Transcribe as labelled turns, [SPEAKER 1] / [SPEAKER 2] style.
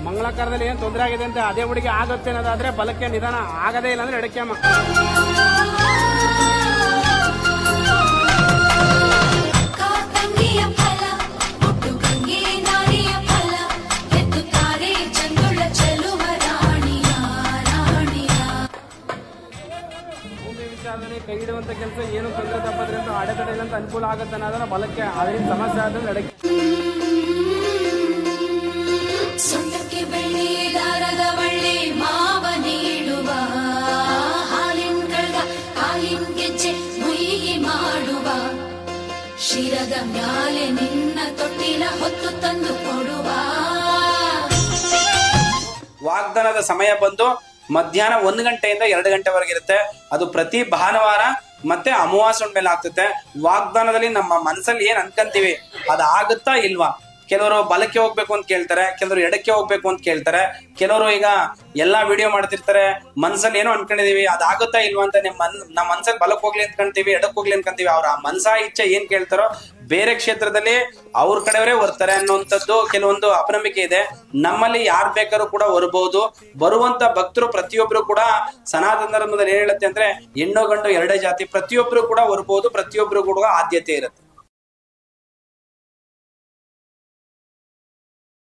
[SPEAKER 1] ಮಂಗಳಕಾರದಲ್ಲಿ ಏನ್ ತೊಂದರೆ ಆಗಿದೆ ಅಂತ ಅದೇ ಹುಡುಗಿ ಆಗುತ್ತೆ ಅನ್ನೋದಾದ್ರೆ ಬಲಕ್ಕೆ ನಿಧಾನ ಆಗದೇ ಇಲ್ಲ ಅಂದ್ರೆ ಎಡಕ್ಕೆ ಅಮ್ಮ. ಕೈ ಇಡುವಂತ ಕೆಲಸ ಏನು ತೊಂದರೆ ತಪ್ಪದ್ರಿಂದ ಅಡೆತಡೆ ಇಲ್ಲ ಅಂತ ಅನುಕೂಲ ಆಗುತ್ತೆ ಅನ್ನೋದನ್ನ ಬಲಕ್ಕೆ, ಅದರಿಂದ ಸಮಸ್ಯೆ ಆದ್ರೆ ಎಡಕ್ಕೆ.
[SPEAKER 2] ಸೊಂಟಕ್ಕೆ ಬೆಳ್ಳಿ ದಾರದ ಬಳ್ಳಿ ಮಾವ ನೀಡುವ ಹಾಲಿನ ಕಳ್ಗ ಹಾಲಿನ ಗೆಜ್ಜೆ ಮುಯಿಗೆ ಮಾಡುವ ಶಿರದ ಮ್ಯಾಲೆ ನಿನ್ನ ತೊಟ್ಟಿಲ ಹೊತ್ತು ತಂದು ಕೊಡುವ.
[SPEAKER 3] ವಾಗ್ದಾನದ ಸಮಯ ಬಂದು ಮಧ್ಯಾಹ್ನ 1 ಗಂಟೆಯಿಂದ 2 ಗಂಟೆವರೆಗೆ ಇರುತ್ತೆ. ಅದು ಪ್ರತಿ ಭಾನುವಾರ ಮತ್ತೆ ಅಮಾವಾಸ್ಯೆ ಮೇಲೆ ಆಗ್ತದೆ. ವಾಗ್ದಾನದಲ್ಲಿ ನಮ್ಮ ಮನಸ್ಸಲ್ಲಿ ಏನ್ ಅನ್ಕಂತೀವಿ ಅದಾಗುತ್ತಾ ಇಲ್ವಾ? ಕೆಲವರು ಬಲಕ್ಕೆ ಹೋಗ್ಬೇಕು ಅಂತ ಕೇಳ್ತಾರೆ, ಕೆಲವರು ಎಡಕ್ಕೆ ಹೋಗ್ಬೇಕು ಅಂತ ಕೇಳ್ತಾರೆ, ಕೆಲವರು ಈಗ ಎಲ್ಲಾ ವಿಡಿಯೋ ಮಾಡ್ತಿರ್ತಾರೆ, ಮನ್ಸಲ್ಲಿ ಏನೋ ಅನ್ಕೊಂಡಿದೀವಿ ಅದಾಗುತ್ತಾ ಇಲ್ವಾ ಅಂತ. ನಮ್ಮ ಮನ್ಸಲ್ಲಿ ಬಲಕ್ಕೆ ಹೋಗ್ಲಿ ಅನ್ಕೊಂತೀವಿ, ಎಡಕ್ಕೆ ಹೋಗ್ಲಿ ಅನ್ಕೊಂತೀವಿ. ಅವ್ರ ಮನ್ಸ ಇಚ್ಛೆ ಏನ್ ಕೇಳ್ತಾರೋ ಬೇರೆ ಕ್ಷೇತ್ರದಲ್ಲಿ ಅವ್ರ ಕಡೆಯವರೇ ಬರ್ತಾರೆ ಅನ್ನುವಂಥದ್ದು ಕೆಲವೊಂದು ಅಪನಂಬಿಕೆ ಇದೆ. ನಮ್ಮಲ್ಲಿ ಯಾರು ಬೇಕಾದ್ರೂ ಕೂಡ ಬರಬಹುದು. ಬರುವಂತ ಭಕ್ತರು ಪ್ರತಿಯೊಬ್ರು ಕೂಡ ಸನಾತನ ಧರ್ಮದಲ್ಲಿ ಏನ್ ಹೇಳುತ್ತೆ ಅಂದ್ರೆ ಹೆಣ್ಣು ಗಂಡು ಎರಡೇ ಜಾತಿ, ಪ್ರತಿಯೊಬ್ರು ಕೂಡ ಬರ್ಬೋದು, ಪ್ರತಿಯೊಬ್ರು ಕೂಡ ಆದ್ಯತೆ ಇರುತ್ತೆ.